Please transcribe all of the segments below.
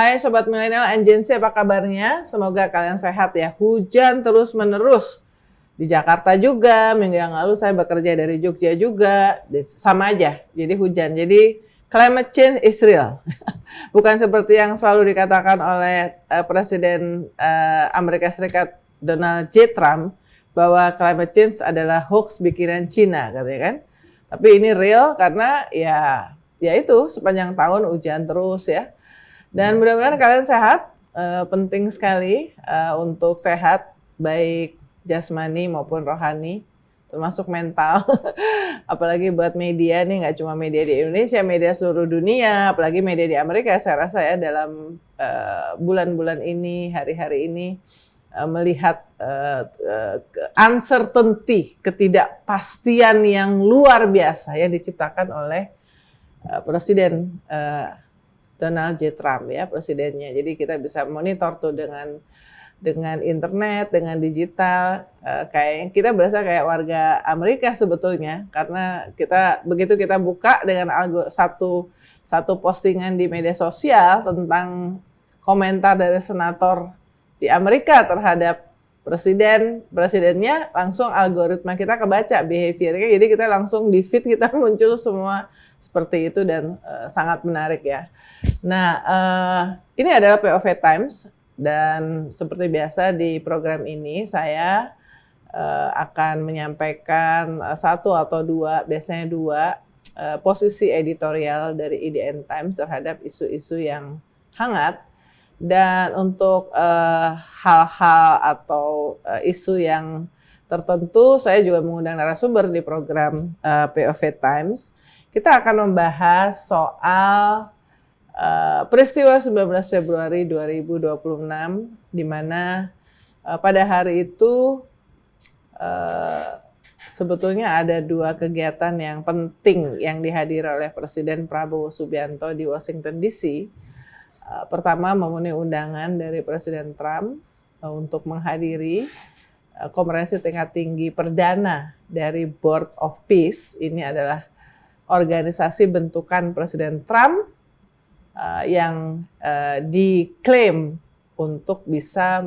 Hai Sobat Milenial and Gen Z, apa kabarnya? Semoga kalian sehat ya. Hujan terus menerus. Di Jakarta juga, minggu yang lalu saya bekerja dari Jogja juga. Sama aja, jadi hujan. Jadi climate change is real. Bukan seperti yang selalu dikatakan oleh Presiden Amerika Serikat Donald J. Trump, bahwa climate change adalah hoax bikinan Cina, katanya kan. Tapi ini real karena ya itu sepanjang tahun hujan terus ya. Dan mudah-mudahan kalian sehat, penting sekali untuk sehat, baik jasmani maupun rohani, termasuk mental. Apalagi buat media nih, nggak cuma media di Indonesia, media seluruh dunia, apalagi media di Amerika, saya rasa ya dalam bulan-bulan ini, hari-hari ini, melihat uncertainty, ketidakpastian yang luar biasa yang diciptakan oleh Presiden Donald J. Trump ya, presidennya. Jadi kita bisa monitor tuh dengan internet, dengan digital, kayak kita berasa kayak warga Amerika sebetulnya, karena begitu kita buka dengan satu postingan di media sosial tentang komentar dari senator di Amerika terhadap presidennya, langsung algoritma kita kebaca behaviornya, jadi kita langsung di feed kita muncul semua seperti itu dan sangat menarik ya. Nah, ini adalah POV Times dan seperti biasa di program ini saya akan menyampaikan satu atau dua, biasanya dua posisi editorial dari IDN Times terhadap isu-isu yang hangat. Dan untuk hal-hal atau isu yang tertentu, saya juga mengundang narasumber di program POV Times. Kita akan membahas soal peristiwa 19 Februari 2026, di mana pada hari itu sebetulnya ada dua kegiatan yang penting yang dihadiri oleh Presiden Prabowo Subianto di Washington DC. Pertama, memenuhi undangan dari Presiden Trump untuk menghadiri konferensi tingkat tinggi perdana dari Board of Peace. Ini adalah organisasi bentukan Presiden Trump yang diklaim untuk bisa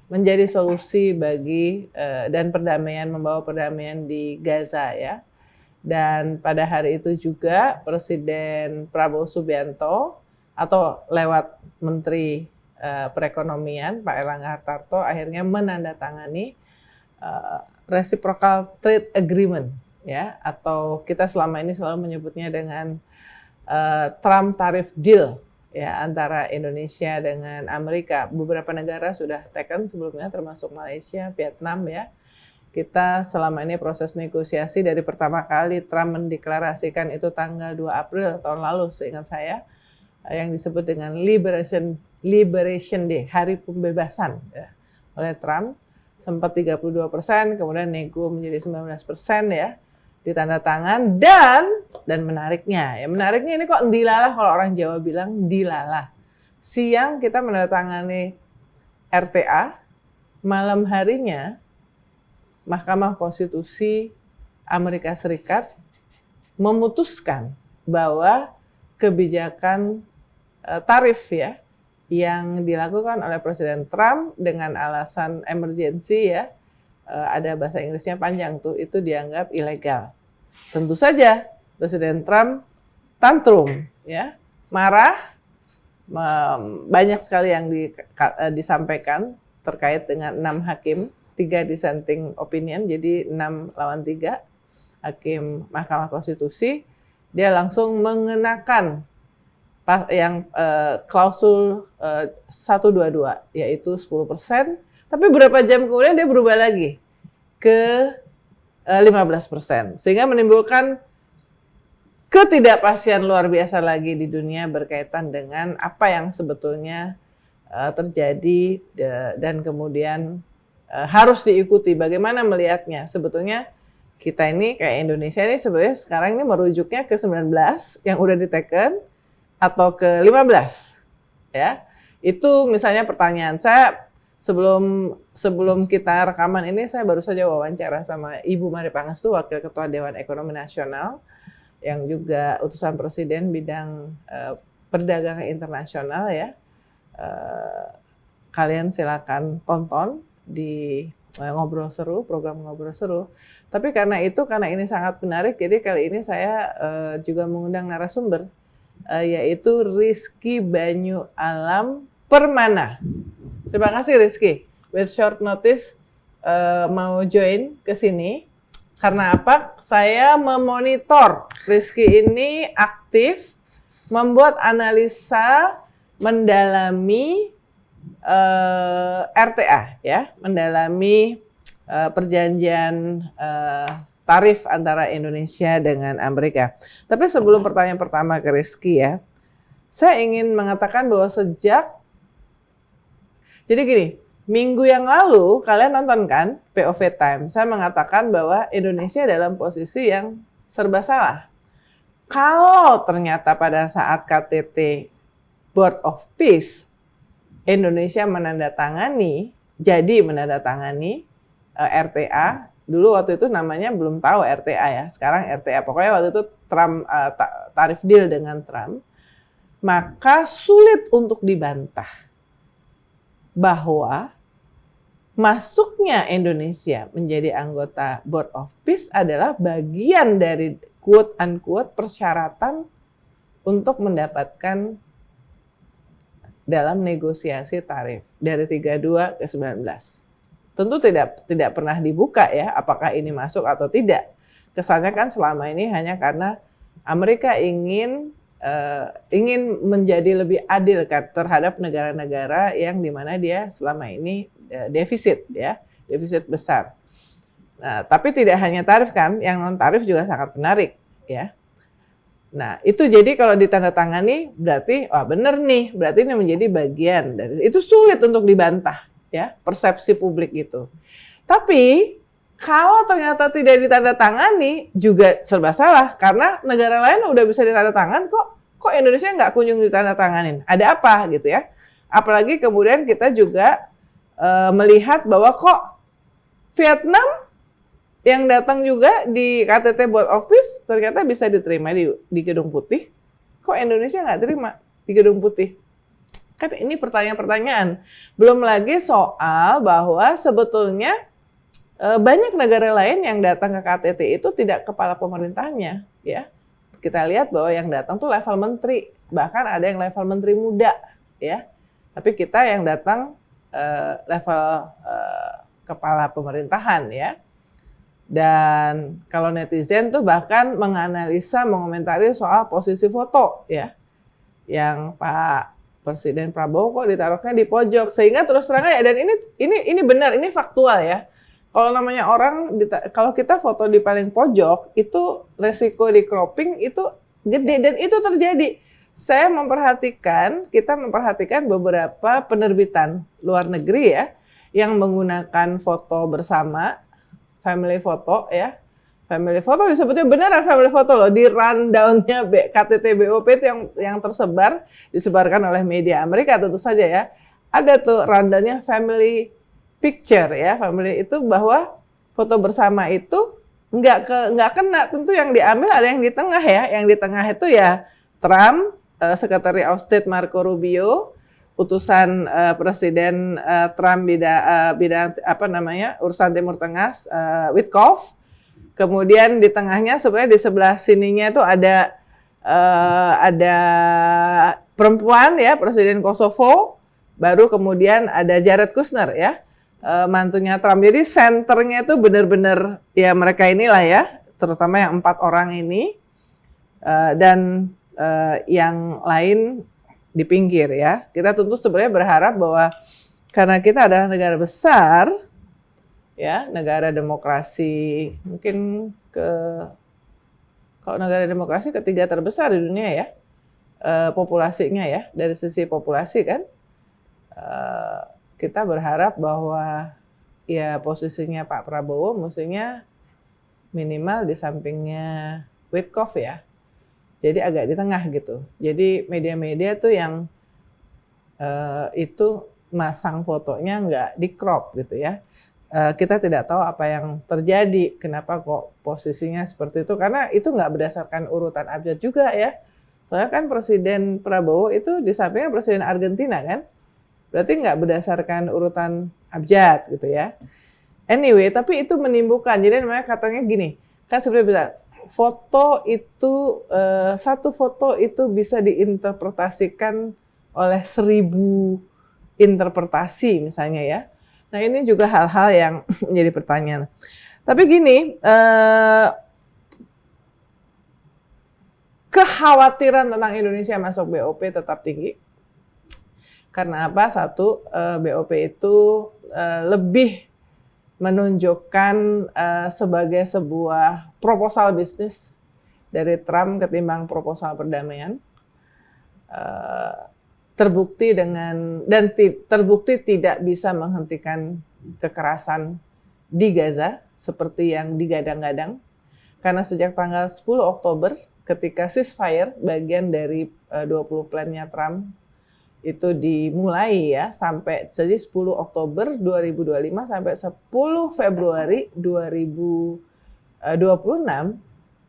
menjadi solusi bagi dan membawa perdamaian di Gaza ya. Dan pada hari itu juga Presiden Prabowo Subianto atau lewat Menteri Perekonomian Pak Erlangga Hartarto akhirnya menandatangani Reciprocal Trade Agreement ya, atau kita selama ini selalu menyebutnya dengan Trump Tariff Deal ya, antara Indonesia dengan Amerika. Beberapa negara sudah taken sebelumnya termasuk Malaysia, Vietnam ya. Kita selama ini proses negosiasi dari pertama kali Trump mendeklarasikan itu tanggal 2 April tahun lalu seingat saya, yang disebut dengan Liberation Day, Hari Pembebasan ya, oleh Trump, sempat 32%, kemudian nego menjadi 19% ya, ditandatangan. Dan menariknya ini kok dilalah, kalau orang Jawa bilang dilalah. Siang kita menandatangani RTA, malam harinya Mahkamah Konstitusi Amerika Serikat memutuskan bahwa kebijakan tarif ya yang dilakukan oleh Presiden Trump dengan alasan emergency ya, ada bahasa Inggrisnya panjang tuh, itu dianggap ilegal. Tentu saja Presiden Trump tantrum ya, marah, banyak sekali yang disampaikan terkait dengan 6 hakim, 3 dissenting opinion, jadi 6 lawan 3 hakim Mahkamah Konstitusi. Dia langsung mengenakan yang klausul 122 yaitu 10%, tapi beberapa jam kemudian dia berubah lagi ke 15%, sehingga menimbulkan ketidakpastian luar biasa lagi di dunia berkaitan dengan apa yang sebetulnya terjadi dan kemudian harus diikuti. Bagaimana melihatnya? Sebetulnya kita ini kayak Indonesia ini sebenarnya sekarang ini merujuknya ke 19 yang udah diteken atau ke 15 ya. Itu misalnya pertanyaan saya sebelum kita rekaman ini, saya baru saja wawancara sama Ibu Mari Pangestu, Wakil Ketua Dewan Ekonomi Nasional yang juga utusan Presiden bidang perdagangan internasional ya. Kalian silakan tonton di Ngobrol Seru, program Ngobrol Seru. Tapi karena ini sangat menarik, jadi kali ini saya juga mengundang narasumber, yaitu Rizky Banyu Alam Permana. Terima kasih Rizky, with short notice mau join ke sini. Karena apa? Saya memonitor Rizky ini aktif membuat analisa mendalami RTA ya, mendalami perjanjian tarif antara Indonesia dengan Amerika. Tapi sebelum pertanyaan pertama ke Rizky ya, saya ingin mengatakan bahwa jadi gini, minggu yang lalu kalian nonton kan POV Time, saya mengatakan bahwa Indonesia dalam posisi yang serba salah. Kalau ternyata pada saat KTT Board of Peace Indonesia menandatangani RTA, dulu waktu itu namanya belum tahu RTA ya, sekarang RTA, pokoknya waktu itu Trump tarif deal dengan Trump, maka sulit untuk dibantah bahwa masuknya Indonesia menjadi anggota Board of Peace adalah bagian dari quote-unquote persyaratan untuk mendapatkan dalam negosiasi tarif dari 32 ke 19. Tentu tidak pernah dibuka ya apakah ini masuk atau tidak. Kesannya kan selama ini hanya karena Amerika ingin menjadi lebih adil kan terhadap negara-negara yang dimana dia selama ini defisit besar. Nah, tapi tidak hanya tarif kan, yang non tarif juga sangat menarik ya. Nah itu jadi kalau ditandatangani berarti benar nih, berarti ini menjadi bagian dari itu, sulit untuk dibantah ya persepsi publik itu. Tapi kalau ternyata tidak ditandatangani juga serba salah, karena negara lain udah bisa ditandatangan kok Indonesia nggak kunjung ditandatanganin. Ada apa gitu ya? Apalagi kemudian kita juga melihat bahwa kok Vietnam yang datang juga di KTT Board of Peace ternyata bisa diterima di Gedung Putih. Kok Indonesia nggak terima di Gedung Putih? Kan ini pertanyaan-pertanyaan. Belum lagi soal bahwa sebetulnya banyak negara lain yang datang ke KTT itu tidak kepala pemerintahnya, ya. Kita lihat bahwa yang datang tuh level menteri, bahkan ada yang level menteri muda, ya. Tapi kita yang datang level kepala pemerintahan, ya. Dan kalau netizen tuh bahkan menganalisa, mengomentari soal posisi foto, ya, yang Pak Presiden Prabowo kok ditaruhnya di pojok, sehingga terus terang ya, dan ini benar, ini faktual ya. Kalau namanya orang, kalau kita foto di paling pojok, itu resiko di cropping itu gede, dan itu terjadi. Kita memperhatikan beberapa penerbitan luar negeri ya, yang menggunakan foto bersama, family photo ya. Family photo disebutnya beneran family photo loh, di rundown-nya KTT BOP itu yang disebarkan oleh media Amerika tentu saja ya. Ada tuh rundown-nya family picture ya, family itu bahwa foto bersama itu nggak kena, tentu yang diambil ada yang di tengah ya, yang di tengah itu ya Trump, Secretary of State Marco Rubio, utusan Presiden Trump bidang urusan Timur Tengah, Witkoff, kemudian di tengahnya sebenarnya di sebelah sininya itu ada perempuan ya, Presiden Kosovo, baru kemudian ada Jared Kushner ya, mantunya Trump. Jadi senternya itu benar-benar ya mereka inilah ya, terutama yang 4 orang ini, dan yang lain di pinggir ya. Kita tentu sebenarnya berharap bahwa karena kita adalah negara besar ya, negara demokrasi mungkin kalau negara demokrasi ketiga terbesar di dunia ya, populasinya ya, dari sisi populasi kan, kita berharap bahwa ya posisinya Pak Prabowo mestinya minimal di sampingnya Witkoff ya. Jadi agak di tengah gitu. Jadi media-media tuh yang itu masang fotonya nggak di crop gitu ya. Kita tidak tahu apa yang terjadi, kenapa kok posisinya seperti itu, karena itu nggak berdasarkan urutan abjad juga ya. Soalnya kan Presiden Prabowo itu di sampingnya Presiden Argentina kan, berarti nggak berdasarkan urutan abjad gitu ya. Anyway, tapi itu menimbulkan, jadi namanya katanya gini, kan sebenarnya bisa foto itu, satu foto itu bisa diinterpretasikan oleh 1000 interpretasi misalnya ya. Nah ini juga hal-hal yang menjadi pertanyaan. Tapi gini, kekhawatiran tentang Indonesia masuk BOP tetap tinggi. Karena apa? Satu, BOP itu lebih menunjukkan sebagai sebuah proposal bisnis dari Trump ketimbang proposal perdamaian. Terbukti terbukti tidak bisa menghentikan kekerasan di Gaza seperti yang digadang-gadang. Karena sejak tanggal 10 Oktober ketika ceasefire bagian dari 20 plan-nya Trump itu dimulai ya sampai jadi 10 Oktober 2025 sampai 10 Februari 2026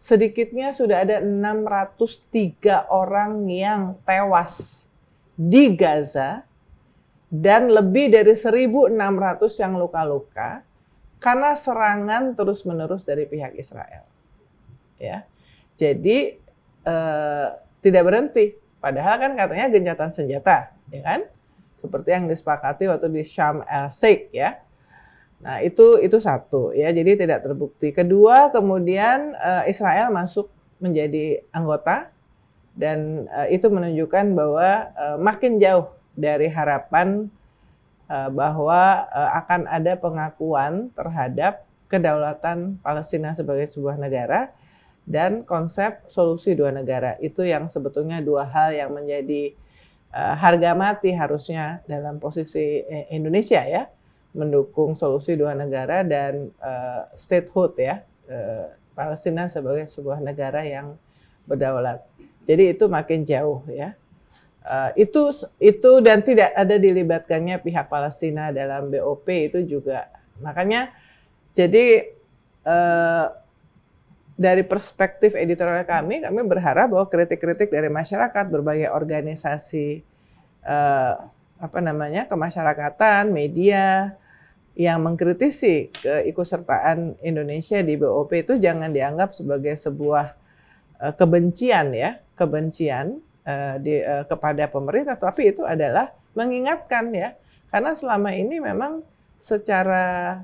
sedikitnya sudah ada 603 orang yang tewas di Gaza dan lebih dari 1.600 yang luka-luka karena serangan terus-menerus dari pihak Israel. Ya, jadi tidak berhenti. Padahal kan katanya gencatan senjata, ya kan? Seperti yang disepakati waktu di Sharm el-Sheikh, ya. Nah itu satu, ya. Jadi tidak terbukti. Kedua, kemudian Israel masuk menjadi anggota. Dan itu menunjukkan bahwa makin jauh dari harapan bahwa akan ada pengakuan terhadap kedaulatan Palestina sebagai sebuah negara dan konsep solusi dua negara. Itu yang sebetulnya dua hal yang menjadi harga mati harusnya dalam posisi Indonesia ya, mendukung solusi dua negara dan statehood ya, Palestina sebagai sebuah negara yang berdaulat. Jadi itu makin jauh ya. Itu dan tidak ada dilibatkannya pihak Palestina dalam BOP itu juga. Makanya jadi dari perspektif editorial kami berharap bahwa kritik-kritik dari masyarakat, berbagai organisasi kemasyarakatan, media yang mengkritisi keikutsertaan Indonesia di BOP itu jangan dianggap sebagai sebuah kebencian kepada pemerintah, tapi itu adalah mengingatkan ya, karena selama ini memang secara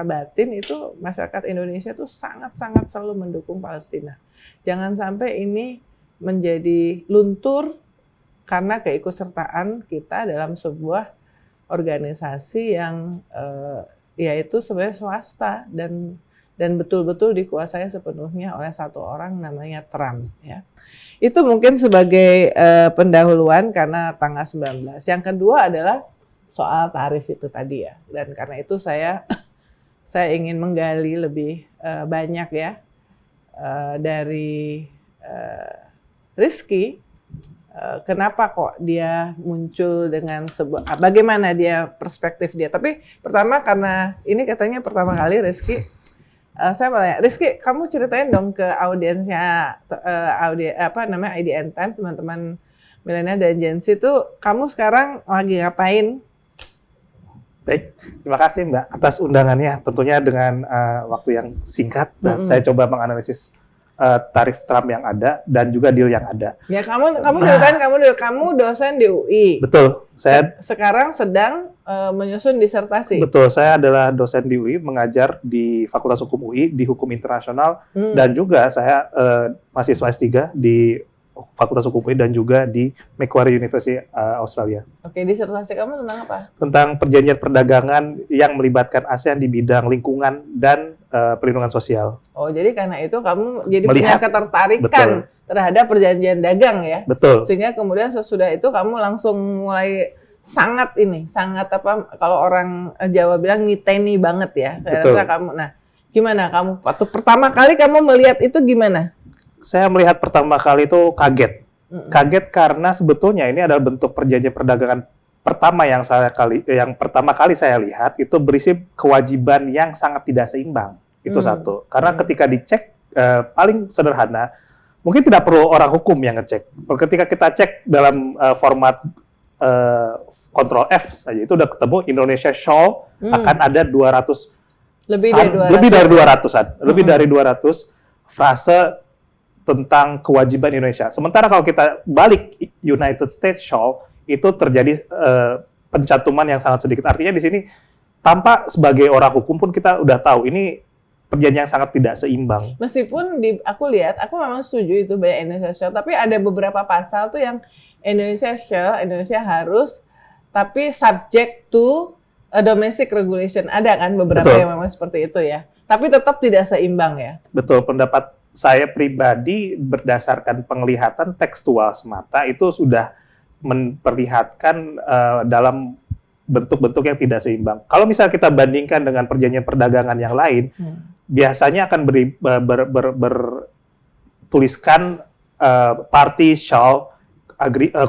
batin itu masyarakat Indonesia itu sangat selalu mendukung Palestina. Jangan sampai ini menjadi luntur karena keikutsertaan kita dalam sebuah organisasi yang yaitu sebenarnya swasta dan betul-betul dikuasai sepenuhnya oleh satu orang namanya Trump ya. Itu mungkin sebagai pendahuluan karena tanggal 19. Yang kedua adalah soal tarif itu tadi ya. Dan karena itu saya ingin menggali lebih banyak ya dari Rizky, kenapa kok dia muncul dengan sebuah, bagaimana dia perspektif dia. Tapi pertama karena ini katanya pertama kali Rizky, saya mau tanya, Rizky, kamu ceritain dong ke audiensnya, IDN Times, teman-teman milenial dan Gen Z itu, kamu sekarang lagi ngapain? Baik, terima kasih Mbak atas undangannya. Tentunya dengan waktu yang singkat, dan saya coba menganalisis tarif Trump yang ada dan juga deal yang ada. Ya kamu ceritain, kamu dosen di UI. Betul, saya sekarang sedang menyusun disertasi. Betul, saya adalah dosen di UI, mengajar di Fakultas Hukum UI di Hukum Internasional dan juga saya mahasiswa S3 di Fakultas Hukum UI dan juga di Macquarie University Australia. Oke, disertasi kamu tentang apa? Tentang perjanjian perdagangan yang melibatkan ASEAN di bidang lingkungan dan perlindungan sosial. Oh, jadi karena itu kamu jadi punya ketertarikan terhadap perjanjian dagang ya? Betul. Sehingga kemudian sesudah itu kamu langsung mulai sangat kalau orang Jawa bilang ngiteni banget ya. Saya rasa kamu, gimana kamu waktu pertama kali kamu melihat itu gimana? Saya melihat pertama kali itu kaget. Kaget karena sebetulnya ini adalah bentuk perjanjian perdagangan pertama yang pertama kali saya lihat itu berisi kewajiban yang sangat tidak seimbang. Itu satu. Karena ketika dicek paling sederhana, mungkin tidak perlu orang hukum yang ngecek. Ketika kita cek dalam format Ctrl F saja, itu udah ketemu Indonesia Shawl akan ada 200 lebih dari 200-an, lebih dari 200 frase tentang kewajiban Indonesia. Sementara kalau kita balik United States Shawl, itu terjadi pencantuman yang sangat sedikit. Artinya di sini tanpa sebagai orang hukum pun kita udah tahu ini perjanjian yang sangat tidak seimbang. Meskipun aku lihat, aku memang setuju itu banyak Indonesia Shawl, tapi ada beberapa pasal tuh yang Indonesia Shawl, Indonesia harus, tapi subject to a domestic regulation. Ada kan beberapa Betul. yang memang seperti itu ya. Tapi tetap tidak seimbang ya. Betul, pendapat saya pribadi berdasarkan penglihatan tekstual semata itu sudah memperlihatkan dalam bentuk-bentuk yang tidak seimbang. Kalau misalnya kita bandingkan dengan perjanjian perdagangan yang lain, biasanya akan bertuliskan party shall,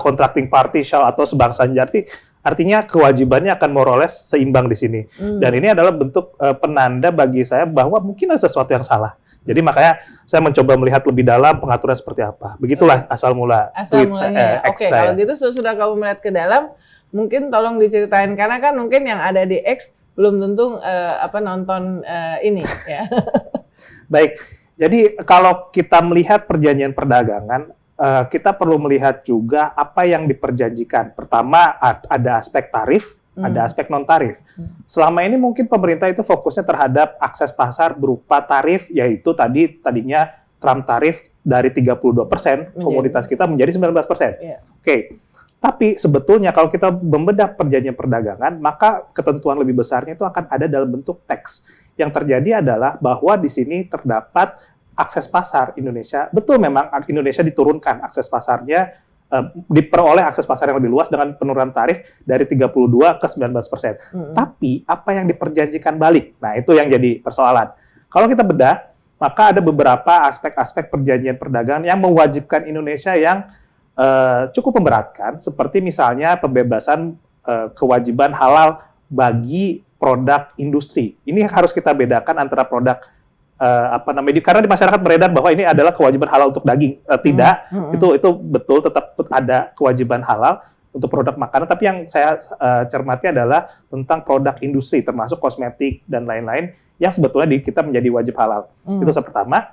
contracting party shall atau sebangsa. Artinya kewajibannya akan more or less seimbang di sini. Dan ini adalah bentuk penanda bagi saya bahwa mungkin ada sesuatu yang salah. Jadi makanya saya mencoba melihat lebih dalam pengaturan seperti apa. Begitulah asal mula tweet saya. Oke, kalau gitu sudah kamu melihat ke dalam, mungkin tolong diceritain karena kan mungkin yang ada di X belum tentu nonton ini ya. Baik. Jadi kalau kita melihat perjanjian perdagangan, kita perlu melihat juga apa yang diperjanjikan. Pertama ada aspek tarif, ada aspek non-tarif. Selama ini mungkin pemerintah itu fokusnya terhadap akses pasar berupa tarif, yaitu tadinya Trump tarif dari 32% komoditas kita menjadi 19%. Yeah. Oke. Tapi sebetulnya kalau kita membedah perjanjian perdagangan, maka ketentuan lebih besarnya itu akan ada dalam bentuk teks. Yang terjadi adalah bahwa di sini terdapat akses pasar Indonesia. Betul memang Indonesia diturunkan akses pasarnya, diperoleh akses pasar yang lebih luas dengan penurunan tarif dari 32 ke 19%. Tapi apa yang diperjanjikan balik? Nah, itu yang jadi persoalan. Kalau kita bedah, maka ada beberapa aspek-aspek perjanjian perdagangan yang mewajibkan Indonesia yang cukup memberatkan, seperti misalnya pembebasan kewajiban halal bagi produk industri. Ini harus kita bedakan antara produk karena di masyarakat beredar bahwa ini adalah kewajiban halal untuk daging. Tidak, itu betul, tetap ada kewajiban halal untuk produk makanan, tapi yang saya cermati adalah tentang produk industri, termasuk kosmetik dan lain-lain, yang sebetulnya kita menjadi wajib halal. Itu pertama.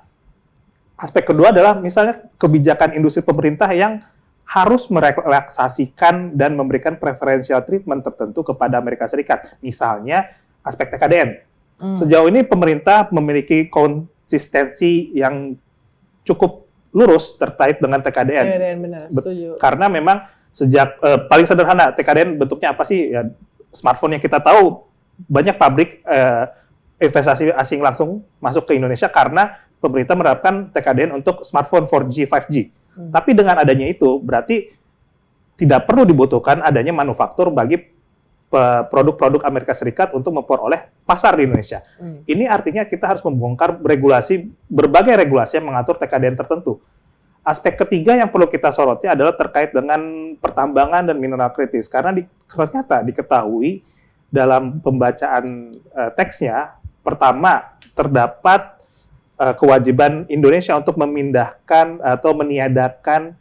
Aspek kedua adalah misalnya kebijakan industri pemerintah yang harus merelaksasikan dan memberikan preferential treatment tertentu kepada Amerika Serikat. Misalnya aspek TKDN. Sejauh ini pemerintah memiliki konsistensi yang cukup lurus terkait dengan TKDN. TKDN benar, setuju. Karena memang sejak paling sederhana TKDN bentuknya apa sih? Ya, smartphone yang kita tahu banyak pabrik investasi asing langsung masuk ke Indonesia karena pemerintah menerapkan TKDN untuk smartphone 4G, 5G. Tapi dengan adanya itu berarti tidak perlu dibutuhkan adanya manufaktur bagi produk-produk Amerika Serikat untuk memperoleh pasar di Indonesia. Ini artinya kita harus membongkar berbagai regulasi yang mengatur TKDN tertentu. Aspek ketiga yang perlu kita soroti adalah terkait dengan pertambangan dan mineral kritis. Karena ternyata diketahui dalam pembacaan teksnya, pertama terdapat kewajiban Indonesia untuk memindahkan atau meniadakan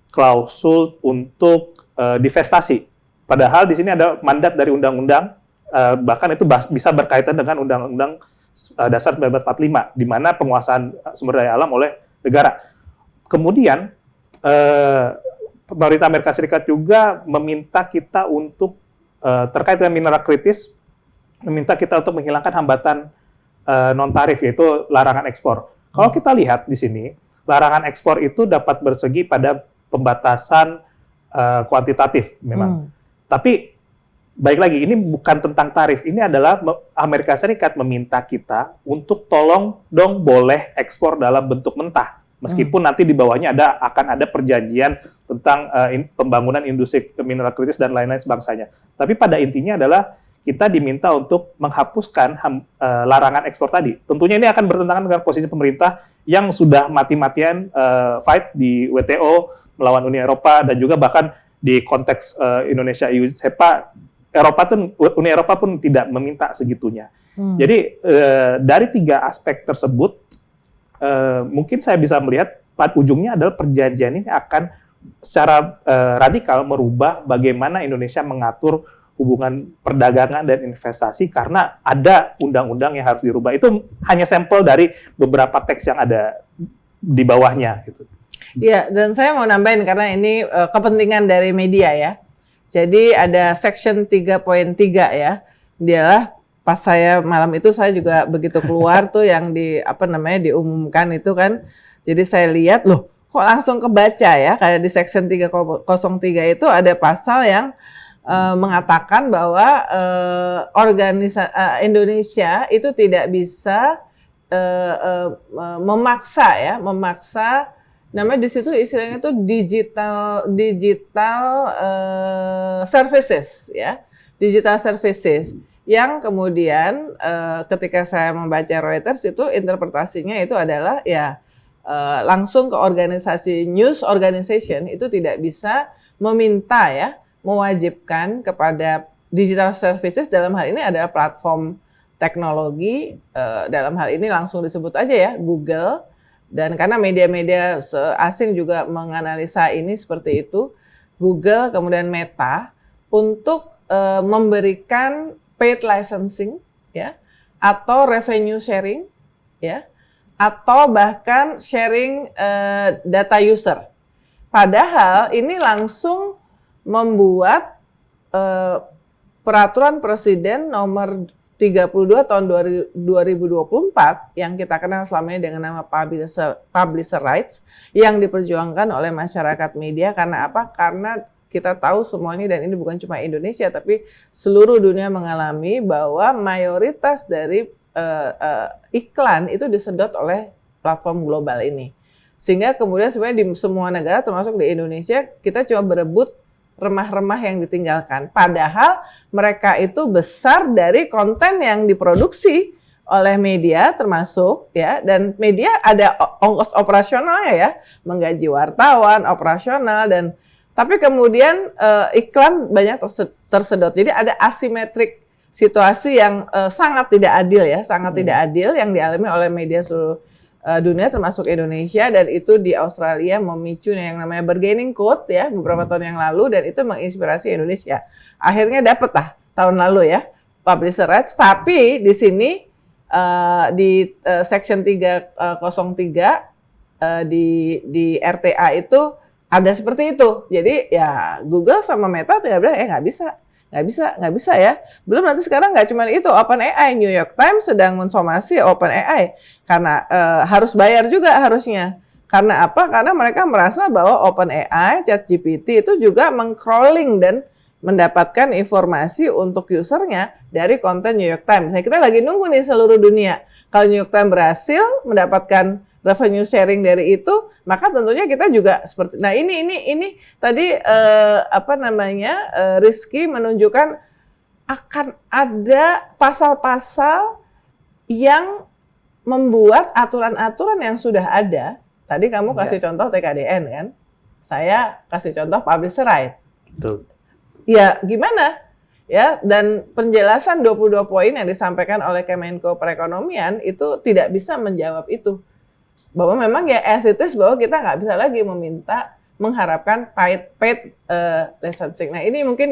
klausul untuk divestasi. Padahal di sini ada mandat dari undang-undang, bahkan itu bisa berkaitan dengan Undang-Undang Dasar 1945, di mana penguasaan sumber daya alam oleh negara. Kemudian, pemerintah Amerika Serikat juga meminta kita untuk, terkait dengan mineral kritis, meminta kita untuk menghilangkan hambatan non-tarif, yaitu larangan ekspor. Kalau kita lihat di sini, larangan ekspor itu dapat bersegi pada pembatasan kuantitatif memang. Tapi, baik lagi, ini bukan tentang tarif. Ini adalah Amerika Serikat meminta kita untuk tolong dong boleh ekspor dalam bentuk mentah. Meskipun nanti di bawahnya akan ada perjanjian tentang pembangunan industri mineral kritis dan lain-lain sebangsanya. Tapi pada intinya adalah kita diminta untuk menghapuskan larangan ekspor tadi. Tentunya ini akan bertentangan dengan posisi pemerintah yang sudah mati-matian fight di WTO melawan Uni Eropa dan juga bahkan di konteks Indonesia EU SEPA, Uni Eropa pun tidak meminta segitunya. Jadi dari tiga aspek tersebut, mungkin saya bisa melihat pada ujungnya adalah perjanjian ini akan secara radikal merubah bagaimana Indonesia mengatur hubungan perdagangan dan investasi karena ada undang-undang yang harus dirubah. Itu hanya sampel dari beberapa teks yang ada di bawahnya gitu. Ya, dan saya mau nambahin karena ini kepentingan dari media ya. Jadi ada section 3.3 ya. Dialah pas saya malam itu saya juga begitu keluar tuh yang diumumkan itu kan. Jadi saya lihat loh kok langsung kebaca ya kayak di section 303 itu ada pasal yang mengatakan bahwa Indonesia itu tidak bisa memaksa namanya di situ istilahnya itu digital services ya, digital services yang kemudian ketika saya membaca Reuters itu interpretasinya itu adalah ya langsung ke organisasi news organization itu tidak bisa meminta ya, mewajibkan kepada digital services dalam hal ini adalah platform teknologi, dalam hal ini langsung disebut aja ya Google, dan karena media-media asing juga menganalisa ini seperti itu, Google kemudian Meta untuk memberikan paid licensing ya atau revenue sharing ya atau bahkan sharing data user. Padahal ini langsung membuat peraturan presiden nomor 32 tahun 2024 yang kita kenal selama ini dengan nama publisher rights yang diperjuangkan oleh masyarakat media. Karena apa? Karena kita tahu semuanya dan ini bukan cuma Indonesia tapi seluruh dunia mengalami bahwa mayoritas dari iklan itu disedot oleh platform global ini. Sehingga kemudian sebenarnya di semua negara termasuk di Indonesia kita cuma berebut remah-remah yang ditinggalkan. Padahal mereka itu besar dari konten yang diproduksi oleh media termasuk ya, dan media ada ongkos operasionalnya ya, menggaji wartawan, operasional dan tapi kemudian iklan banyak tersedot. Jadi ada asimetrik situasi yang sangat tidak adil ya, sangat tidak adil yang dialami oleh media seluruh dunia termasuk Indonesia, dan itu di Australia memicu yang namanya bargaining code ya beberapa tahun yang lalu, dan itu menginspirasi Indonesia. Akhirnya dapat lah tahun lalu ya publisher rights, tapi di sini di section 303 di RTA itu ada seperti itu. Jadi ya Google sama Meta tidak bilang nggak bisa ya. Belum nanti sekarang nggak cuma itu, OpenAI, New York Times sedang mensomasi OpenAI karena harus bayar juga harusnya. Karena apa? Karena mereka merasa bahwa OpenAI, ChatGPT itu juga meng-crawling dan mendapatkan informasi untuk usernya dari konten New York Times. Nah, kita lagi nunggu nih seluruh dunia. Kalau New York Times berhasil mendapatkan revenue sharing dari itu, maka tentunya kita juga seperti. Nah, ini tadi Rizky menunjukkan akan ada pasal-pasal yang membuat aturan-aturan yang sudah ada. Tadi kamu kasih contoh TKDN kan? Saya kasih contoh publisher right. Betul. Ya, gimana? Ya, dan penjelasan 22 poin yang disampaikan oleh Kemenko Perekonomian itu tidak bisa menjawab itu. Bahwa memang ya as it is bahwa kita nggak bisa lagi mengharapkan paid licensing. Nah, ini mungkin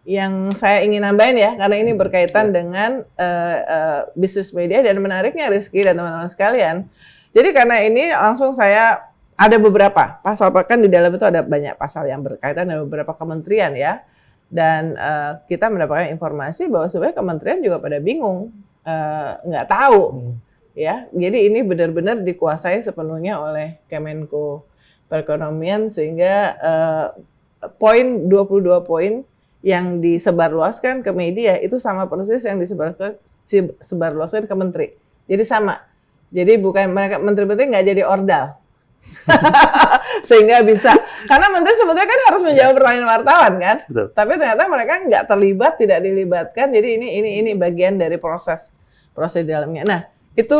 yang saya ingin nambahin ya, karena ini berkaitan dengan bisnis media, dan menariknya Rizky dan teman-teman sekalian. Jadi karena ini langsung saya ada beberapa pasal, kan di dalam itu ada banyak pasal yang berkaitan dengan beberapa kementerian ya. Dan kita mendapatkan informasi bahwa sebenarnya kementerian juga pada bingung, nggak tahu. Ya, jadi ini benar-benar dikuasai sepenuhnya oleh Kemenko Perekonomian, sehingga 22 poin yang disebarluaskan ke media itu sama persis yang disebarluaskan ke menteri. Jadi sama. Jadi bukan mereka menteri-menteri nggak jadi ordal. Sehingga bisa, karena menteri sebetulnya kan harus menjawab pertanyaan wartawan kan. Betul. Tapi ternyata mereka nggak terlibat, tidak dilibatkan. Jadi ini bagian dari proses di dalamnya. Nah, itu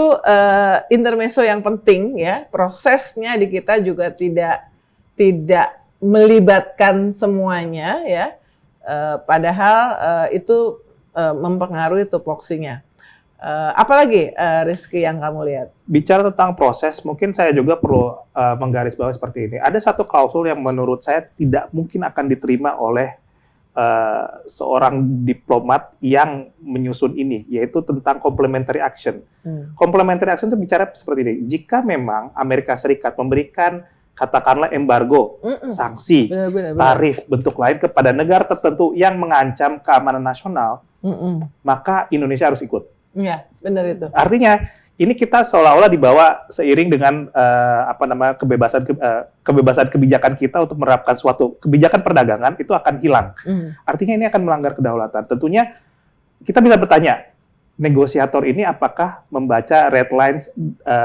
intermezzo yang penting ya, prosesnya di kita juga tidak melibatkan semuanya ya, padahal itu mempengaruhi tupoksinya. Apalagi Rizky yang kamu lihat? Bicara tentang proses, mungkin saya juga perlu menggarisbawahi seperti ini. Ada satu klausul yang menurut saya tidak mungkin akan diterima oleh seorang diplomat yang menyusun ini, yaitu tentang complementary action. Complementary action itu bicara seperti ini. Jika memang Amerika Serikat memberikan katakanlah embargo, sanksi, tarif, bentuk lain kepada negara tertentu yang mengancam keamanan nasional, maka Indonesia harus ikut. Iya, benar itu. Artinya ini kita seolah-olah dibawa seiring dengan kebebasan kebijakan kita untuk menerapkan suatu kebijakan perdagangan itu akan hilang. Artinya ini akan melanggar kedaulatan. Tentunya kita bisa bertanya, negosiator ini apakah membaca red lines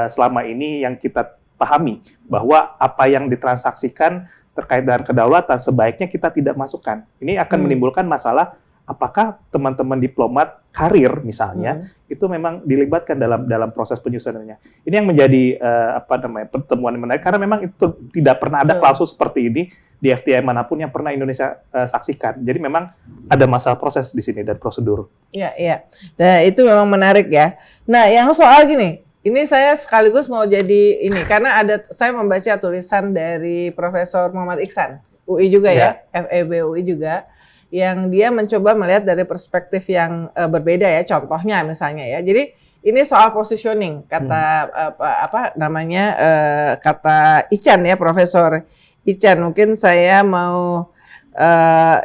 selama ini yang kita pahami bahwa apa yang ditransaksikan terkait dengan kedaulatan sebaiknya kita tidak masukkan. Ini akan menimbulkan masalah. Apakah teman-teman diplomat karir misalnya itu memang dilibatkan dalam proses penyusunannya? Ini yang menjadi pertemuan yang menarik karena memang itu tidak pernah ada klausul seperti ini di FTA manapun yang pernah Indonesia saksikan. Jadi memang ada masalah proses di sini dan prosedur. Iya, iya. Nah, itu memang menarik ya. Nah, yang soal gini, ini saya sekaligus mau jadi ini karena saya membaca tulisan dari Profesor Muhammad Iksan, UI juga ya, FEB UI juga, yang dia mencoba melihat dari perspektif yang berbeda ya. Contohnya misalnya ya. Jadi ini soal positioning kata kata Ichan ya, Profesor Ichan. Mungkin saya mau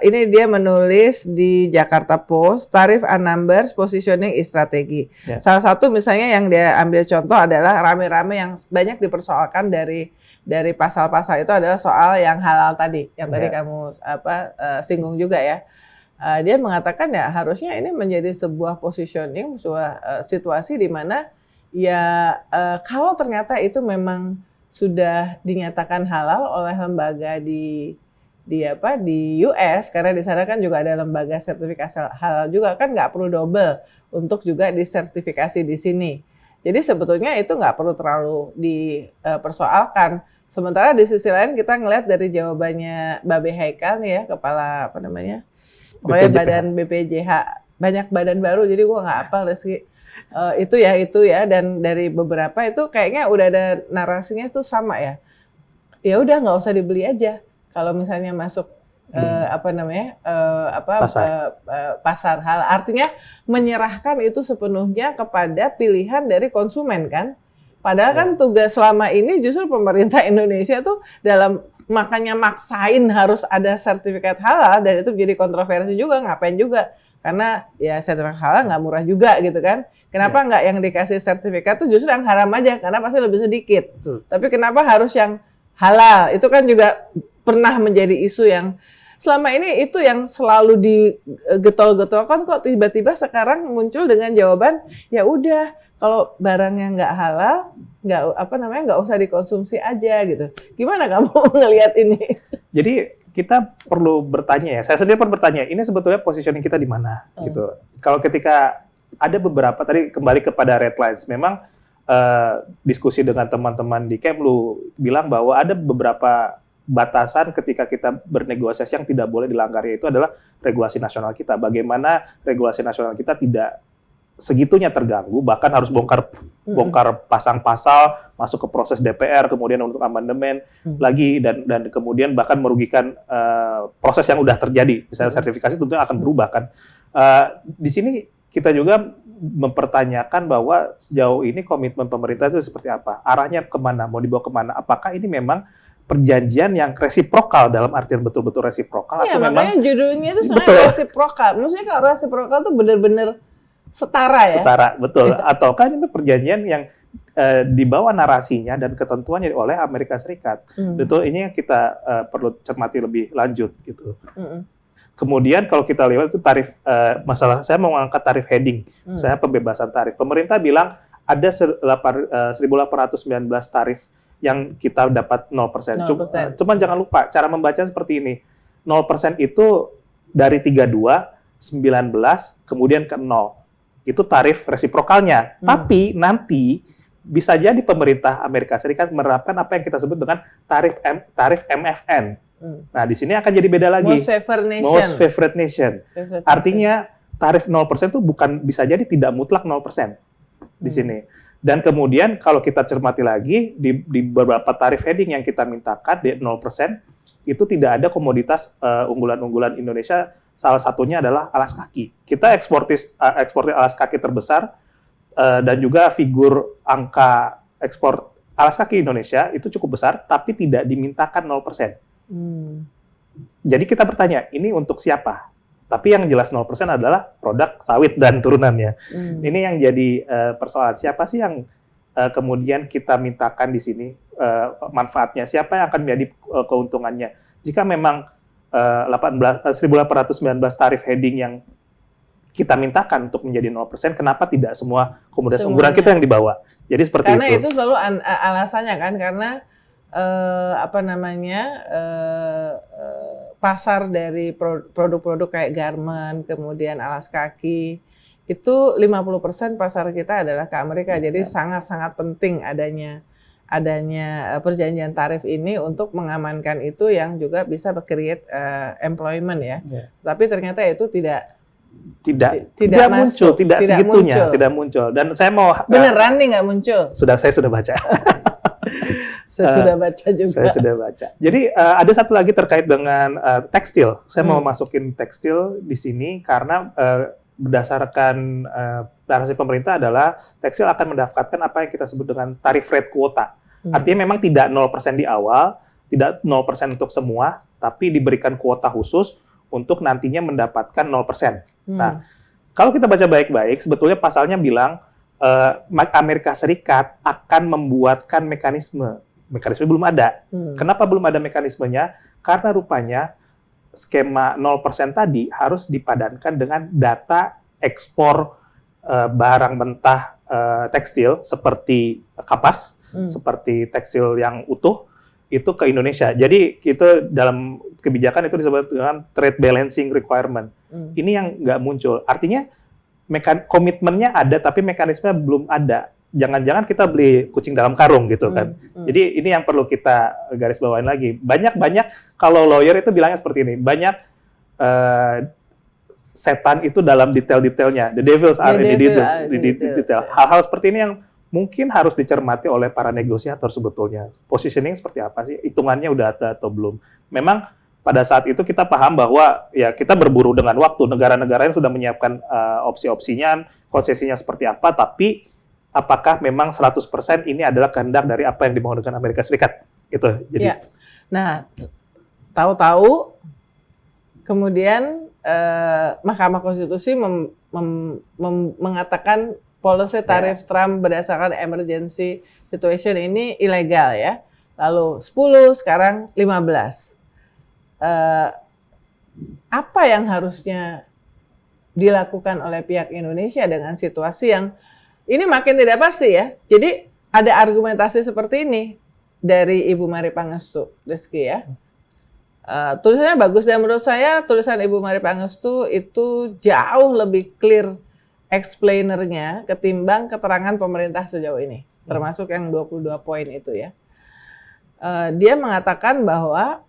ini dia menulis di Jakarta Post, tarif and numbers, positioning is strategi. Salah satu misalnya yang dia ambil contoh adalah rame-rame yang banyak dipersoalkan dari pasal-pasal itu adalah soal yang halal tadi, yang tadi kamu singgung juga ya. Dia mengatakan ya harusnya ini menjadi sebuah positioning, sebuah situasi di mana ya kalau ternyata itu memang sudah dinyatakan halal oleh lembaga di US, karena di sana kan juga ada lembaga sertifikasi halal juga, kan nggak perlu double untuk juga disertifikasi di sini. Jadi sebetulnya itu nggak perlu terlalu dipersoalkan. Sementara di sisi lain kita ngelihat dari jawabannya Babe Haikal nih ya, kepala pokoknya badan BPJH, banyak badan baru, jadi gua nggak hafal Rizky. Itu ya, dan dari beberapa itu kayaknya udah ada narasinya tuh sama ya. Ya udah nggak usah dibeli aja. Kalau misalnya masuk pasar hal, artinya menyerahkan itu sepenuhnya kepada pilihan dari konsumen kan. Padahal kan tugas selama ini justru pemerintah Indonesia tuh makanya maksain harus ada sertifikat halal, dan itu jadi kontroversi juga, ngapain juga. Karena ya sertifikat halal nggak murah juga gitu kan. Kenapa nggak yang dikasih sertifikat tuh justru yang haram aja, karena pasti lebih sedikit. Tapi kenapa harus yang halal? Itu kan juga pernah menjadi isu yang selama ini itu yang selalu digetol-getolkan, kok tiba-tiba sekarang muncul dengan jawaban ya udah kalau barangnya nggak halal nggak usah dikonsumsi aja gitu. Gimana kamu ngelihat ini? Jadi kita perlu bertanya ya. Saya sendiri pun bertanya, ini sebetulnya positioning kita di mana gitu. Kalau ketika ada beberapa tadi kembali kepada red lines, memang diskusi dengan teman-teman di Kemlu bilang bahwa ada beberapa batasan ketika kita bernegosiasi yang tidak boleh dilanggar, yaitu adalah regulasi nasional kita. Bagaimana regulasi nasional kita tidak segitunya terganggu, bahkan harus bongkar pasang pasal, masuk ke proses DPR, kemudian untuk amandemen lagi, dan kemudian bahkan merugikan proses yang udah terjadi. Misalnya sertifikasi tentunya akan berubah kan. Di sini kita juga mempertanyakan bahwa sejauh ini komitmen pemerintah itu seperti apa, arahnya kemana, mau dibawa kemana, apakah ini memang perjanjian yang resiprokal dalam artian betul-betul resiprokal, atau memang judulnya itu soalnya resiprokal. Maksudnya kalau resiprokal itu benar-benar setara ya? Setara, betul. Ataukah ini perjanjian yang dibawa narasinya dan ketentuannya oleh Amerika Serikat. Betul, ini yang kita perlu cermati lebih lanjut gitu. Kemudian kalau kita lihat itu tarif, masalah saya mau mengangkat tarif heading, saya pembebasan tarif. Pemerintah bilang ada 1.819 tarif yang kita dapat 0%. Cuman jangan lupa, cara membaca seperti ini. 0% itu dari 32, 19, kemudian ke 0. Itu tarif resiprokalnya. Tapi nanti bisa jadi pemerintah Amerika Serikat menerapkan apa yang kita sebut dengan tarif MFN. Nah, di sini akan jadi beda lagi. Most favored nation. Artinya tarif 0% itu bukan, bisa jadi tidak mutlak 0% di sini. Dan kemudian kalau kita cermati lagi di beberapa tarif heading yang kita mintakan di 0%, itu tidak ada komoditas unggulan-unggulan Indonesia. Salah satunya adalah alas kaki. Kita eksportir alas kaki terbesar, dan juga figur angka ekspor alas kaki Indonesia itu cukup besar, tapi tidak dimintakan 0%. Jadi kita bertanya, ini untuk siapa? Tapi yang jelas 0% adalah produk sawit dan turunannya. Ini yang jadi persoalan. Siapa sih yang kemudian kita mintakan di sini manfaatnya? Siapa yang akan menjadi keuntungannya? Jika memang 1819 tarif heading yang kita mintakan untuk menjadi 0%, kenapa tidak semua komoditas unggulan kita yang dibawa? Jadi seperti karena itu. Karena itu selalu alasannya kan, karena pasar dari produk-produk kayak garment, kemudian alas kaki, itu 50% pasar kita adalah ke Amerika. Jadi sangat-sangat penting adanya perjanjian tarif ini untuk mengamankan itu, yang juga bisa create employment ya. Tapi ternyata itu tidak muncul, tidak segitunya, tidak muncul. Dan saya mau beneran nih nggak muncul. Saya sudah baca. Saya sudah baca juga. Saya sudah baca. Jadi ada satu lagi terkait dengan tekstil. Saya mau masukin tekstil di sini karena berdasarkan narasi pemerintah adalah tekstil akan mendapatkan apa yang kita sebut dengan tarif rate quota. Artinya memang tidak 0% di awal, tidak 0% untuk semua, tapi diberikan kuota khusus untuk nantinya mendapatkan 0%. Nah, kalau kita baca baik-baik, sebetulnya pasalnya bilang Amerika Serikat akan membuatkan mekanisme. Mekanisme belum ada. Kenapa belum ada mekanismenya? Karena rupanya skema 0% tadi harus dipadankan dengan data ekspor barang mentah tekstil seperti kapas, seperti tekstil yang utuh, itu ke Indonesia. Jadi itu dalam kebijakan itu disebut dengan trade balancing requirement. Ini yang nggak muncul. Artinya komitmennya ada, tapi mekanisme belum ada. Jangan-jangan kita beli kucing dalam karung gitu kan. Jadi ini yang perlu kita garis bawain lagi. Banyak kalau lawyer itu bilangnya seperti ini. Banyak setan itu dalam detail-detailnya. The devils are in the detail. Hal-hal seperti ini yang mungkin harus dicermati oleh para negosiator sebetulnya. Positioning seperti apa sih? Hitungannya udah ada atau belum? Memang pada saat itu kita paham bahwa ya kita berburu dengan waktu. Negara-negara yang sudah menyiapkan opsi-opsinya, konsesinya seperti apa, tapi apakah memang 100% ini adalah kehendak dari apa yang dimaukan Amerika Serikat? Itu. Jadi. Ya. Nah, tahu-tahu kemudian Mahkamah Konstitusi mengatakan policy tarif Trump berdasarkan emergency situation ini ilegal ya. Lalu 10, sekarang 15. Apa yang harusnya dilakukan oleh pihak Indonesia dengan situasi yang ini makin tidak pasti ya. Jadi ada argumentasi seperti ini dari Ibu Marie Pangestu, Rizky ya. Tulisannya bagus dan menurut saya tulisan Ibu Marie Pangestu itu jauh lebih clear explainernya ketimbang keterangan pemerintah sejauh ini, termasuk yang 22 poin itu ya. Dia mengatakan bahwa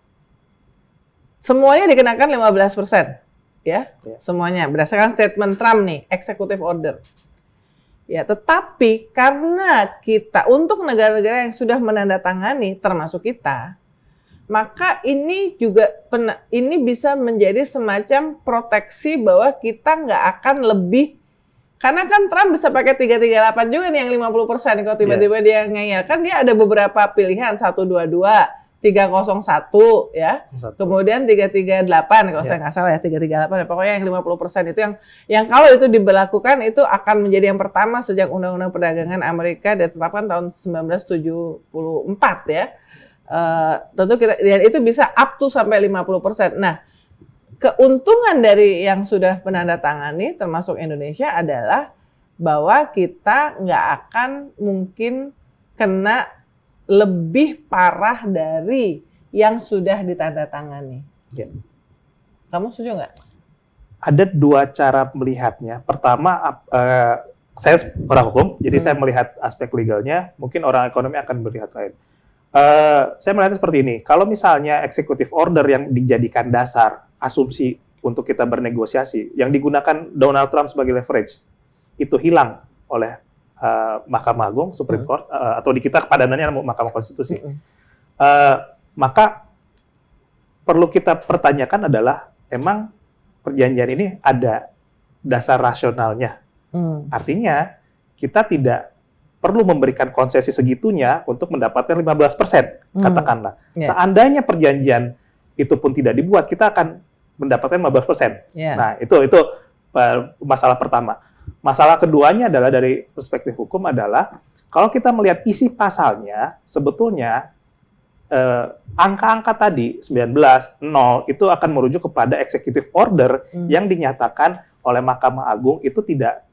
semuanya dikenakan 15%, ya, semuanya berdasarkan statement Trump nih, executive order. Ya, tetapi karena kita untuk negara-negara yang sudah menandatangani, termasuk kita, maka ini juga ini bisa menjadi semacam proteksi bahwa kita nggak akan lebih. Karena kan Trump bisa pakai 338 juga nih yang 50%. Kalau tiba-tiba dia ngeyel, kan dia ada beberapa pilihan, 122, 301 ya. Kemudian 338 kalau saya nggak salah ya, 338. Pokoknya yang 50% itu yang kalau itu diberlakukan itu akan menjadi yang pertama sejak Undang-Undang Perdagangan Amerika ditetapkan tahun 1974 ya. Tentu dan itu bisa up to sampai 50%. Nah, keuntungan dari yang sudah penandatangani termasuk Indonesia adalah bahwa kita nggak akan mungkin kena lebih parah dari yang sudah ditandatangani. Ya. Kamu setuju nggak? Ada dua cara melihatnya. Pertama, saya orang hukum, jadi saya melihat aspek legalnya. Mungkin orang ekonomi akan melihat lain. Saya melihatnya seperti ini. Kalau misalnya executive order yang dijadikan dasar asumsi untuk kita bernegosiasi, yang digunakan Donald Trump sebagai leverage, itu hilang oleh Mahkamah Agung, Supreme Court, atau di kita kepadanannya Mahkamah Konstitusi. Maka perlu kita pertanyakan adalah, emang perjanjian ini ada dasar rasionalnya? Artinya, kita tidak perlu memberikan konsesi segitunya untuk mendapatkan 15%, katakanlah. Seandainya perjanjian itu pun tidak dibuat, kita akan mendapatkan 15%. Nah, itu masalah pertama. Masalah keduanya adalah dari perspektif hukum adalah, kalau kita melihat isi pasalnya, sebetulnya angka-angka tadi 19, 0 itu akan merujuk kepada executive order yang dinyatakan oleh Mahkamah Agung itu tidak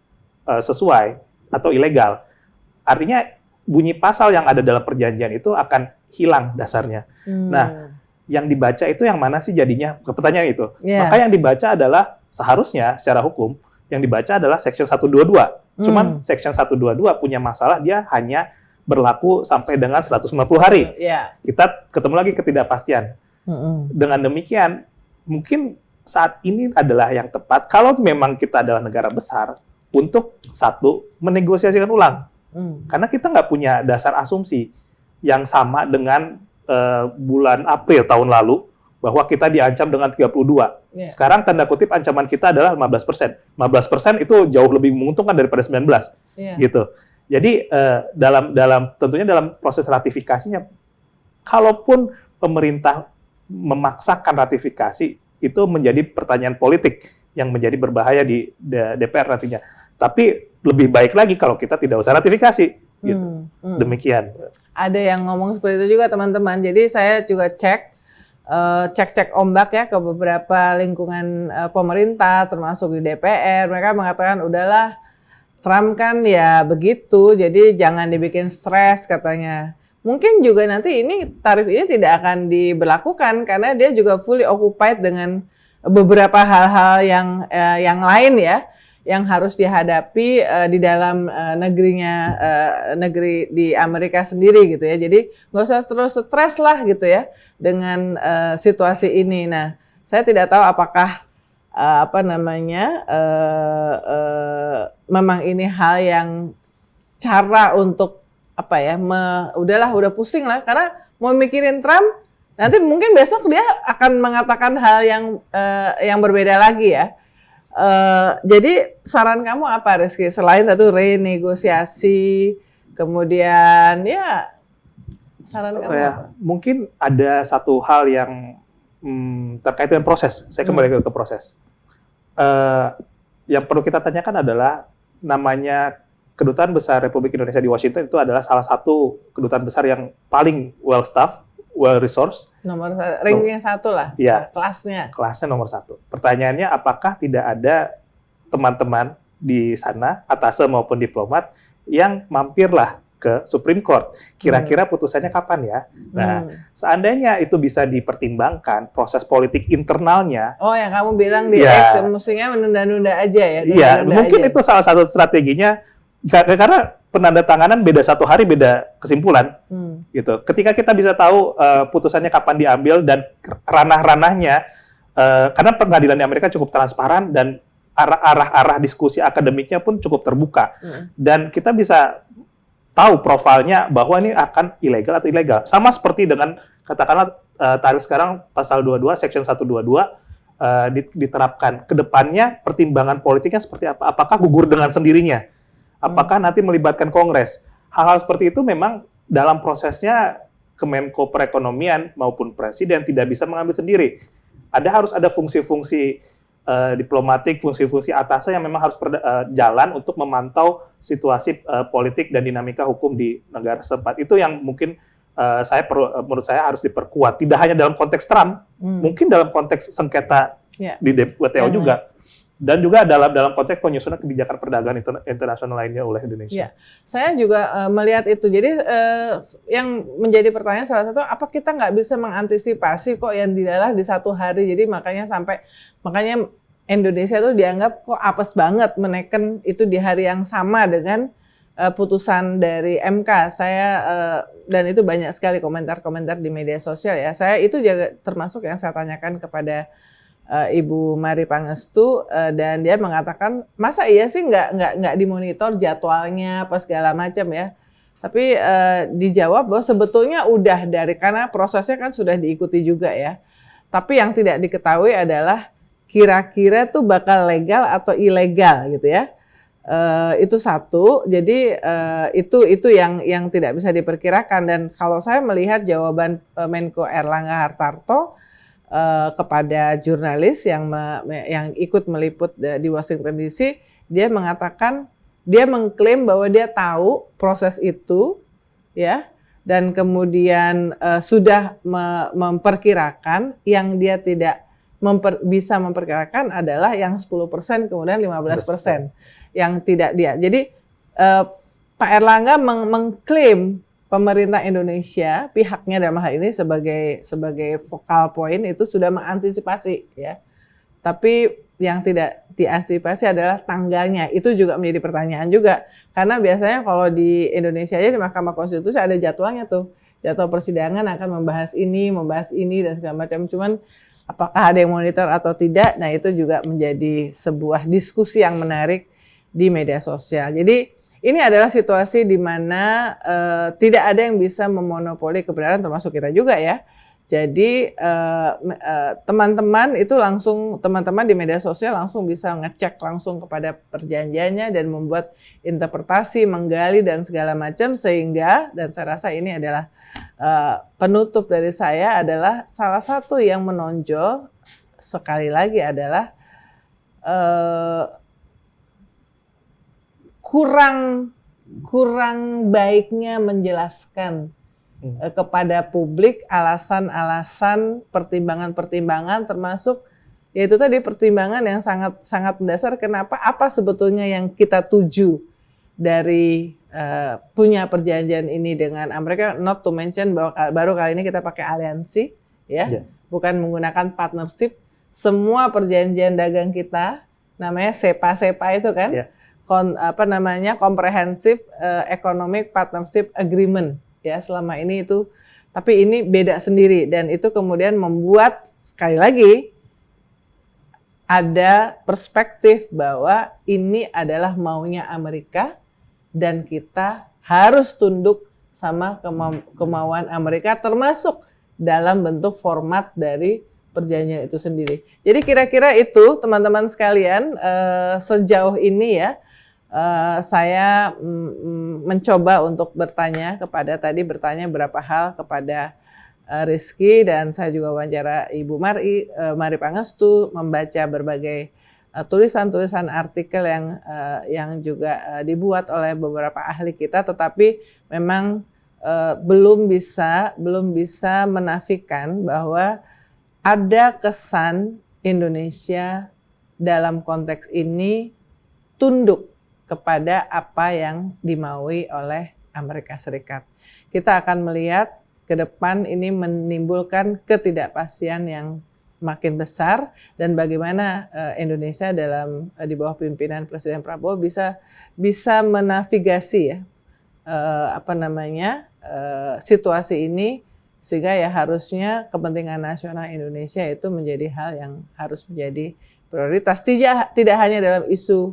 sesuai atau ilegal. Artinya bunyi pasal yang ada dalam perjanjian itu akan hilang dasarnya. Nah, yang dibaca itu yang mana sih jadinya? Pertanyaan itu. Maka yang dibaca adalah seharusnya secara hukum yang dibaca adalah Section 122. Cuman Section 122 punya masalah, dia hanya berlaku sampai dengan 150 hari. Kita ketemu lagi ketidakpastian. Dengan demikian, mungkin saat ini adalah yang tepat kalau memang kita adalah negara besar untuk satu, menegosiasikan ulang. Karena kita nggak punya dasar asumsi yang sama dengan bulan April tahun lalu, bahwa kita diancam dengan 32. Sekarang tanda kutip ancaman kita adalah 15%. 15% itu jauh lebih menguntungkan daripada 19. Gitu. Jadi tentunya dalam proses ratifikasinya, kalaupun pemerintah memaksakan ratifikasi, itu menjadi pertanyaan politik yang menjadi berbahaya di DPR nantinya. Tapi lebih baik lagi kalau kita tidak usah ratifikasi. Gitu. Demikian. Ada yang ngomong seperti itu juga, teman-teman. Jadi saya juga cek ombak ya ke beberapa lingkungan pemerintah, termasuk di DPR. Mereka mengatakan, udahlah, Trump kan ya begitu, jadi jangan dibikin stres katanya. Mungkin juga nanti tarif ini tidak akan diberlakukan karena dia juga fully occupied dengan beberapa hal-hal yang lain ya, yang harus dihadapi di dalam negeri di Amerika sendiri gitu ya. Jadi nggak usah terus stres lah gitu ya dengan situasi ini. Nah, saya tidak tahu apakah memang ini hal yang cara untuk udah pusing lah karena mau mikirin Trump, nanti mungkin besok dia akan mengatakan hal yang berbeda lagi ya. Jadi saran kamu apa, Rizky? Selain itu renegosiasi, kemudian ya saran kamu apa? Mungkin ada satu hal yang terkait dengan proses. Saya kembali ke proses. Yang perlu kita tanyakan adalah, namanya Kedutaan Besar Republik Indonesia di Washington itu adalah salah satu kedutaan besar yang paling well staffed, well resourced. Ranking 1 lah, ya, kelasnya nomor 1. Pertanyaannya, apakah tidak ada teman-teman di sana, atase maupun diplomat, yang mampirlah ke Supreme Court. Kira-kira putusannya kapan ya? Nah, seandainya itu bisa dipertimbangkan proses politik internalnya. Oh, yang kamu bilang di X, mestinya menunda-nunda aja ya? Iya, mungkin itu salah satu strateginya, karena penandatanganan beda 1 hari, beda kesimpulan. Gitu. Ketika kita bisa tahu putusannya kapan diambil dan ranah-ranahnya, karena pengadilan di Amerika cukup transparan dan arah-arah diskusi akademiknya pun cukup terbuka. Dan kita bisa tahu profilnya bahwa ini akan ilegal atau ilegal. Sama seperti dengan katakanlah tarif sekarang pasal 22 Section 122 diterapkan. Kedepannya pertimbangan politiknya seperti apa? Apakah gugur dengan sendirinya? Apakah nanti melibatkan Kongres? Hal-hal seperti itu memang dalam prosesnya Kemenko Perekonomian maupun Presiden tidak bisa mengambil sendiri. Harus ada fungsi-fungsi diplomatik, fungsi-fungsi atasnya yang memang harus jalan untuk memantau situasi politik dan dinamika hukum di negara setempat. Itu yang mungkin menurut saya harus diperkuat. Tidak hanya dalam konteks Trump, mungkin dalam konteks sengketa di WTO juga. Dan juga dalam konteks penyusunan kebijakan perdagangan internasional lainnya oleh Indonesia. Saya juga melihat itu. Jadi yang menjadi pertanyaan salah satu, apa kita nggak bisa mengantisipasi kok yang dilalah di 1 hari. Jadi makanya Indonesia tuh dianggap kok apes banget meneken itu di hari yang sama dengan putusan dari MK. Dan itu banyak sekali komentar-komentar di media sosial ya. Saya itu juga termasuk yang saya tanyakan kepada Ibu Mari Pangestu, dan dia mengatakan masa iya sih nggak dimonitor jadwalnya apa segala macam ya. Tapi dijawab bahwa sebetulnya udah karena prosesnya kan sudah diikuti juga ya. Tapi yang tidak diketahui adalah kira-kira tuh bakal legal atau ilegal gitu ya. Itu satu. Jadi itu yang tidak bisa diperkirakan. Dan kalau saya melihat jawaban Menko Erlangga Hartarto kepada jurnalis yang ikut meliput di Washington DC, dia mengatakan, dia mengklaim bahwa dia tahu proses itu ya, dan kemudian sudah memperkirakan. Yang dia tidak bisa memperkirakan adalah yang 10% kemudian 15% yang tidak dia. Jadi Pak Erlangga mengklaim pemerintah Indonesia, pihaknya dalam hal ini sebagai focal point itu sudah mengantisipasi ya. Tapi yang tidak diantisipasi adalah tanggalnya. Itu juga menjadi pertanyaan juga. Karena biasanya kalau di Indonesia aja di Mahkamah Konstitusi ada jadwalnya tuh. Jadwal persidangan akan membahas ini dan segala macam. Cuman apakah ada yang monitor atau tidak? Nah, itu juga menjadi sebuah diskusi yang menarik di media sosial. Jadi ini adalah situasi di mana tidak ada yang bisa memonopoli kebenaran, termasuk kita juga ya. Jadi teman-teman di media sosial langsung bisa ngecek langsung kepada perjanjiannya dan membuat interpretasi, menggali dan segala macam, sehingga, dan saya rasa ini adalah penutup dari saya, adalah salah satu yang menonjol sekali lagi adalah kurang baiknya menjelaskan kepada publik alasan-alasan, pertimbangan-pertimbangan, termasuk yaitu tadi pertimbangan yang sangat mendasar kenapa, apa sebetulnya yang kita tuju dari punya perjanjian ini dengan Amerika. Not to mention bahwa baru kali ini kita pakai aliansi ya, bukan menggunakan partnership. Semua perjanjian dagang kita namanya SEPA itu kan. Comprehensive Economic Partnership Agreement ya, selama ini itu, tapi ini beda sendiri, dan itu kemudian membuat sekali lagi ada perspektif bahwa ini adalah maunya Amerika dan kita harus tunduk sama kemauan Amerika, termasuk dalam bentuk format dari perjanjian itu sendiri. Jadi kira-kira itu teman-teman sekalian, sejauh ini ya, saya mencoba untuk bertanya beberapa hal kepada Rizky, dan saya juga wawancara Ibu Mari Pangestu, membaca berbagai tulisan-tulisan artikel yang juga dibuat oleh beberapa ahli kita, tetapi memang belum bisa menafikan bahwa ada kesan Indonesia dalam konteks ini tunduk kepada apa yang dimaui oleh Amerika Serikat. Kita akan melihat ke depan ini menimbulkan ketidakpastian yang makin besar, dan bagaimana Indonesia di bawah pimpinan Presiden Prabowo bisa menavigasi ya situasi ini, sehingga ya harusnya kepentingan nasional Indonesia itu menjadi hal yang harus menjadi prioritas, tidak hanya dalam isu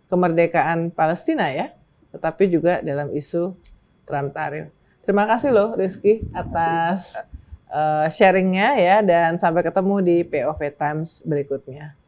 kemerdekaan Palestina ya, tetapi juga dalam isu Trump tarif. Terima kasih loh Rizky atas sharingnya ya, dan sampai ketemu di POV Times berikutnya.